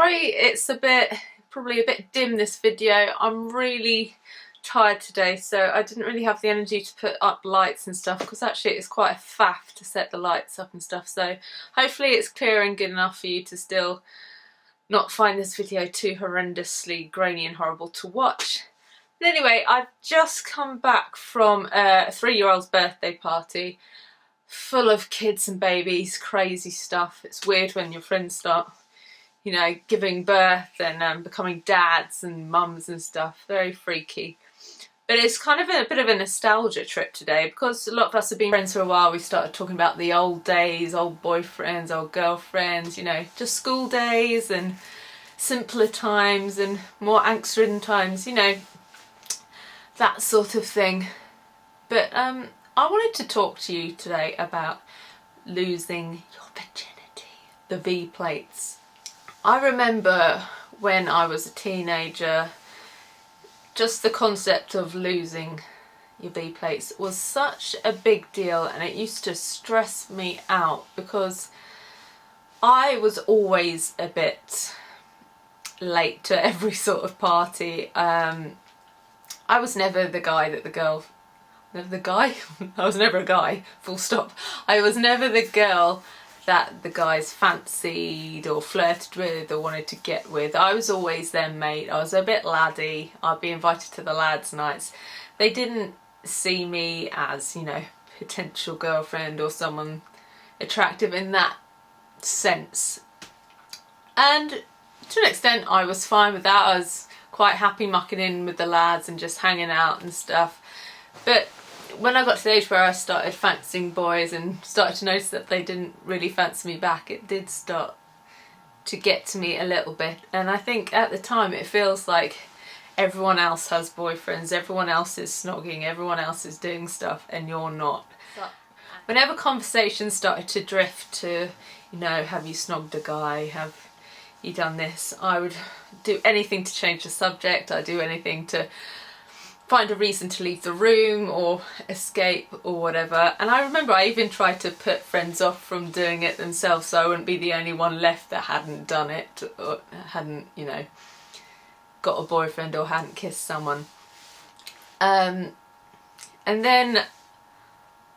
sorry it's probably a bit dim, this video. I'm really tired today, so I didn't really have the energy to put up lights and stuff, because actually it's quite a faff to set the lights up and stuff, so hopefully it's clear and good enough for you to still not find this video too horrendously grainy and horrible to watch. But anyway, I've just come back from a 3-year-old's birthday party full of kids and babies, crazy stuff. It's weird when your friends start, you know, giving birth and becoming dads and mums and stuff. Very freaky. But it's kind of a bit of a nostalgia trip today, because a lot of us have been friends for a while. We started talking about the old days, old boyfriends, old girlfriends, you know, just school days and simpler times and more angst-ridden times, you know, that sort of thing. But I wanted to talk to you today about losing your virginity, the V plates. I remember when I was a teenager, just the concept of losing your V plates was such a big deal, and it used to stress me out because I was always a bit late to every sort of party. I was never the guy that the girl... Never the guy? I was never a guy, full stop. I was never the girl that the guys fancied or flirted with or wanted to get with. I was always their mate. I was a bit laddie. I'd be invited to the lads' nights. They didn't see me as, you know, potential girlfriend or someone attractive in that sense. And to an extent I was fine with that. I was quite happy mucking in with the lads and just hanging out and stuff. But when I got to the age where I started fancying boys and started to notice that they didn't really fancy me back, it did start to get to me a little bit. And I think at the time it feels like everyone else has boyfriends, everyone else is snogging, everyone else is doing stuff, and you're not. Whenever conversations started to drift to, you know, have you snogged a guy, have you done this, I would do anything to change the subject. I'd do anything to find a reason to leave the room or escape or whatever. And I remember I even tried to put friends off from doing it themselves, so I wouldn't be the only one left that hadn't done it or hadn't, you know, got a boyfriend or hadn't kissed someone. And then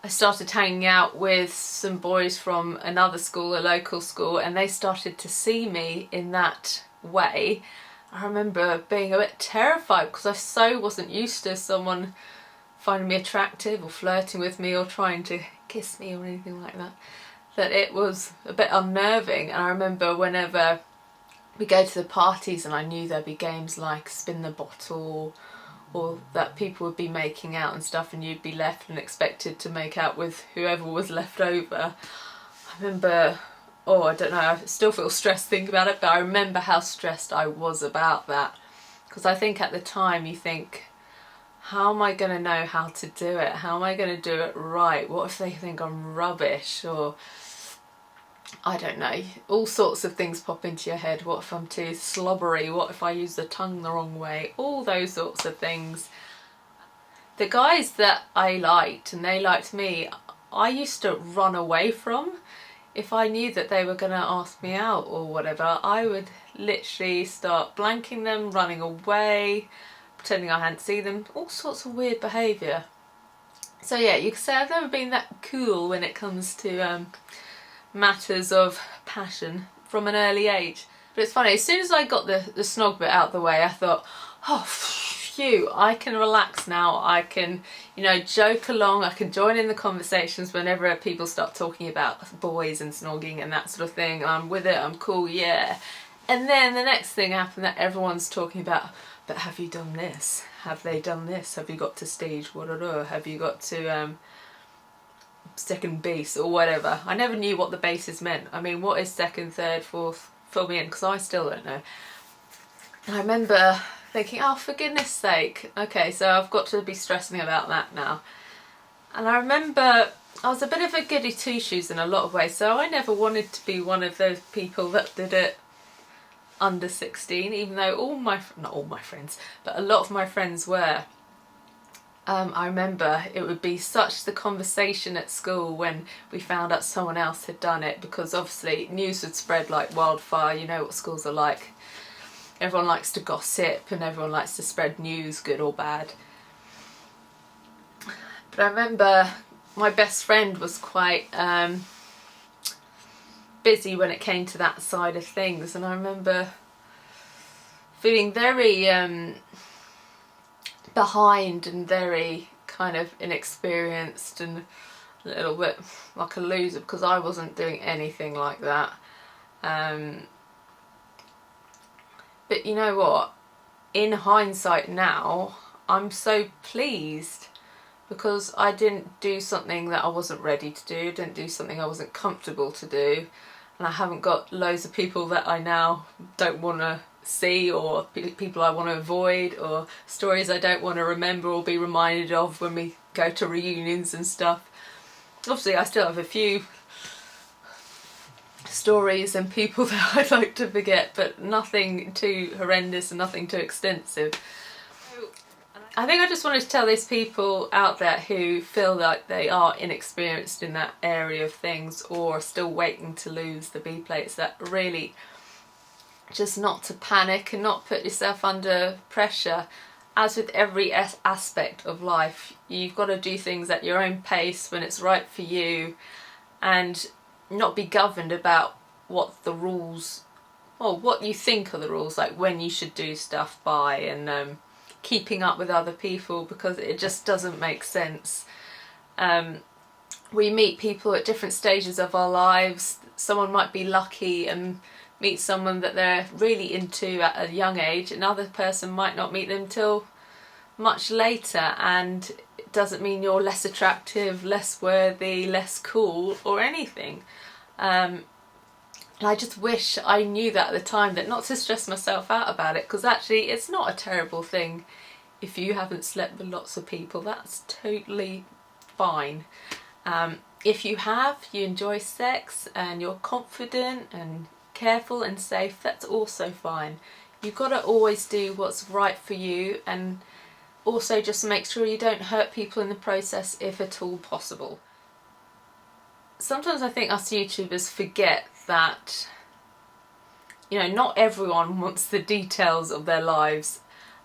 I started hanging out with some boys from another school, a local school, and they started to see me in that way. I remember being a bit terrified because I so wasn't used to someone finding me attractive or flirting with me or trying to kiss me or anything like that, that it was a bit unnerving. And I remember whenever we go to the parties and I knew there'd be games like spin the bottle, or that people would be making out and stuff, and you'd be left and expected to make out with whoever was left over. I remember... oh, I don't know, I still feel stressed thinking about it, but I remember how stressed I was about that. Because I think at the time you think, how am I going to know how to do it? How am I going to do it right? What if they think I'm rubbish? Or, I don't know, all sorts of things pop into your head. What if I'm too slobbery? What if I use the tongue the wrong way? All those sorts of things. The guys that I liked and they liked me, I used to run away from. If I knew that they were going to ask me out or whatever, I would literally start blanking them, running away, pretending I hadn't seen them, all sorts of weird behaviour. So yeah, you could say I've never been that cool when it comes to matters of passion from an early age. But it's funny, as soon as I got the snog bit out of the way, I thought, oh phew, I can relax now, I can, you know, joke along, I can join in the conversations whenever people start talking about boys and snogging and that sort of thing. I'm with it, I'm cool, yeah. And then the next thing happened that everyone's talking about, but have you done this? Have they done this? Have you got to stage whatever? Have you got to second base or whatever? I never knew what the bases meant. I mean, what is second, third, fourth? Fill me in, because I still don't know. I remember thinking, oh, for goodness sake, okay, so I've got to be stressing about that now. And I remember I was a bit of a goody two-shoes in a lot of ways, so I never wanted to be one of those people that did it under 16, even though not all my friends, but a lot of my friends were. I remember it would be such the conversation at school when we found out someone else had done it, because obviously news would spread like wildfire. You know what schools are like. everyone likes to gossip and everyone likes to spread news, good or bad. But I remember my best friend was quite busy when it came to that side of things, and I remember feeling very behind and very kind of inexperienced and a little bit like a loser, because I wasn't doing anything like that. But you know what, in hindsight now, I'm so pleased, because I didn't do something that I wasn't ready to do, didn't do something I wasn't comfortable to do, and I haven't got loads of people that I now don't want to see, or people I want to avoid, or stories I don't want to remember or be reminded of when we go to reunions and stuff. Obviously I still have a few stories and people that I'd like to forget, but nothing too horrendous and nothing too extensive. I think I just wanted to tell these people out there who feel like they are inexperienced in that area of things, or are still waiting to lose the B plates, that really just not to panic and not put yourself under pressure. As with every aspect of life, you've got to do things at your own pace when it's right for you, and not be governed about what the rules, or what you think are the rules, like when you should do stuff by, and keeping up with other people, because it just doesn't make sense. We meet people at different stages of our lives. Someone might be lucky and meet someone that they're really into at a young age, another person might not meet them till much later, and it doesn't mean you're less attractive, less worthy, less cool or anything. And I just wish I knew that at the time, that not to stress myself out about it, because actually it's not a terrible thing if you haven't slept with lots of people. That's totally fine. If you have, you enjoy sex and you're confident and careful and safe, that's also fine. You've got to always do what's right for you, and also just make sure you don't hurt people in the process if at all possible. Sometimes I think us YouTubers forget that, you know, not everyone wants the details of their lives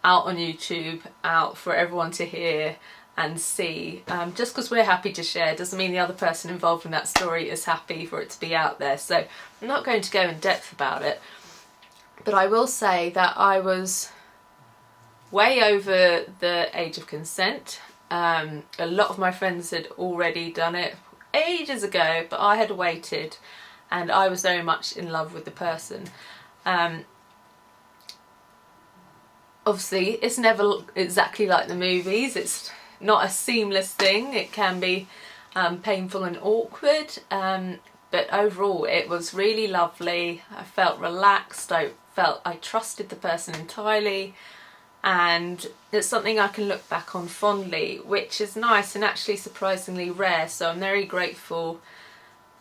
out on YouTube, out for everyone to hear and see. Just because we're happy to share doesn't mean the other person involved in that story is happy for it to be out there. So I'm not going to go in depth about it, but I will say that I was way over the age of consent. A lot of my friends had already done it ages ago, but I had waited, and I was very much in love with the person. Obviously it's never exactly like the movies, it's not a seamless thing, it can be painful and awkward, but overall it was really lovely. I felt relaxed, I felt I trusted the person entirely, and it's something I can look back on fondly, which is nice and actually surprisingly rare, so I'm very grateful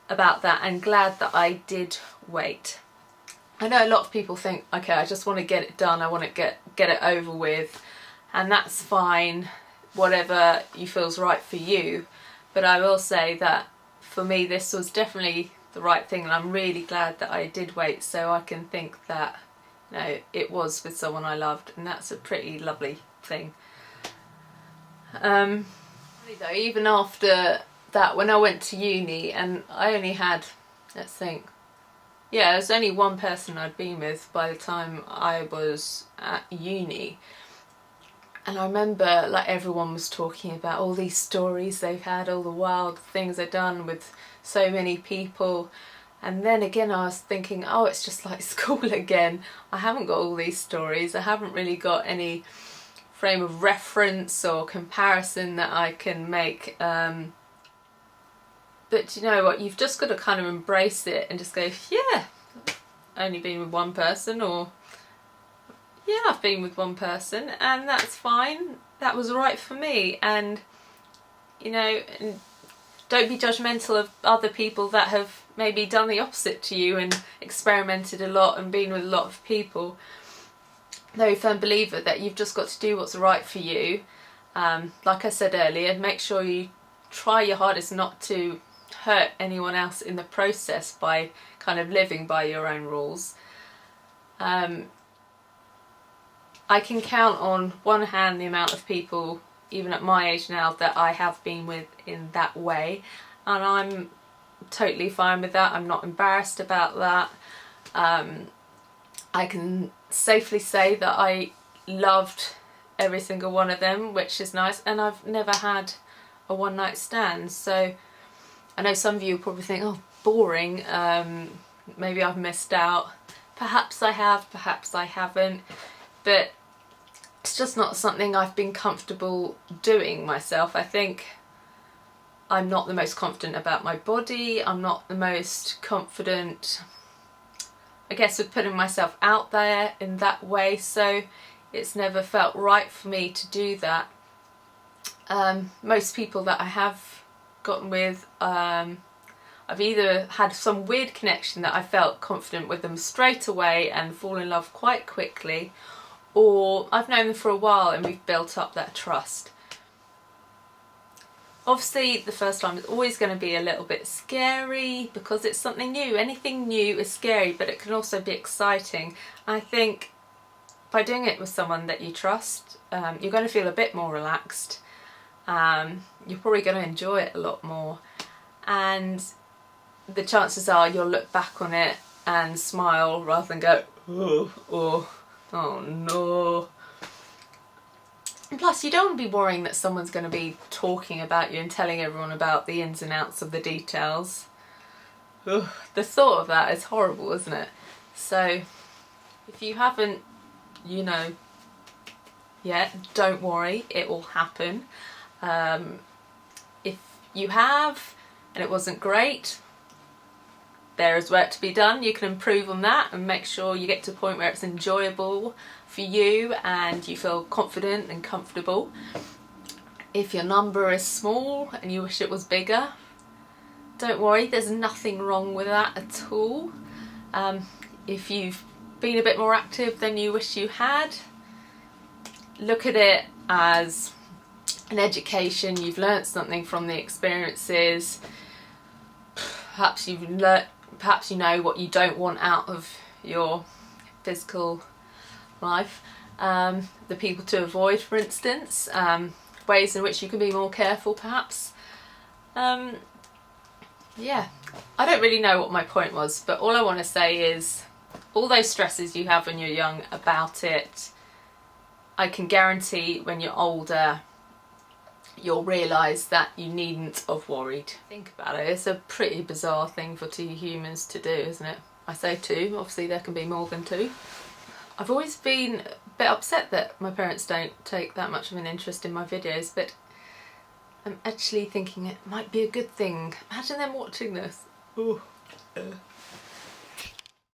about that and glad that I did wait. I know a lot of people think, okay, I just want to get it done, I want to get it over with, and that's fine, whatever you feel's right for you. But I will say that for me this was definitely the right thing, and I'm really glad that I did wait, so I can think that, you know, it was with someone I loved, and that's a pretty lovely thing. Though, even after that, when I went to uni, and I only had, let's think, yeah, there's only one person I'd been with by the time I was at uni. And I remember like everyone was talking about all these stories they've had, all the wild things they've done with so many people. And then again I was thinking, oh, it's just like school again. I haven't got all these stories, I haven't really got any frame of reference or comparison that I can make. But you know what, you've just got to kind of embrace it and just go, yeah, only been with one person, or yeah, I've been with one person and that's fine, that was right for me. And you know, and don't be judgmental of other people that have maybe done the opposite to you and experimented a lot and been with a lot of people. Very firm believer that you've just got to do what's right for you. Like I said earlier, make sure you try your hardest not to hurt anyone else in the process by kind of living by your own rules. I can count on one hand the amount of people, even at my age now, that I have been with in that way, and I'm totally fine with that. I'm not embarrassed about that. I can safely say that I loved every single one of them, which is nice, and I've never had a one night stand. So I know some of you probably think, oh, boring, maybe I've missed out. Perhaps I have, perhaps I haven't, but it's just not something I've been comfortable doing myself. I think I'm not the most confident about my body, I'm not the most confident, I guess, with putting myself out there in that way, so it's never felt right for me to do that. Most people that I have gotten with, I've either had some weird connection that I felt confident with them straight away and fall in love quite quickly, or I've known them for a while and we've built up that trust. Obviously the first time is always going to be a little bit scary because it's something new. Anything new is scary, but it can also be exciting. I think by doing it with someone that you trust, you're going to feel a bit more relaxed. You're probably going to enjoy it a lot more, and the chances are you'll look back on it and smile rather than go, oh no. And plus, you don't want to be worrying that someone's going to be talking about you and telling everyone about the ins and outs of the details. Ugh, the thought of that is horrible, isn't it? So if you haven't, you know, yet, don't worry, it will happen. If you have and it wasn't great, there is work to be done. You can improve on that and make sure you get to a point where it's enjoyable for you and you feel confident and comfortable. If your number is small and you wish it was bigger, don't worry, there's nothing wrong with that at all. If you've been a bit more active than you wish you had, look at it as an education. You've learnt something from the experiences. Perhaps you've learnt, perhaps you know what you don't want out of your physical life, the people to avoid, for instance, ways in which you can be more careful perhaps. Yeah, I don't really know what my point was, but all I want to say is all those stresses you have when you're young about it, I can guarantee when you're older you'll realise that you needn't have worried. Think about it, it's a pretty bizarre thing for two humans to do, isn't it? I say two, obviously there can be more than two. I've always been a bit upset that my parents don't take that much of an interest in my videos, but I'm actually thinking it might be a good thing. Imagine them watching this. Ooh.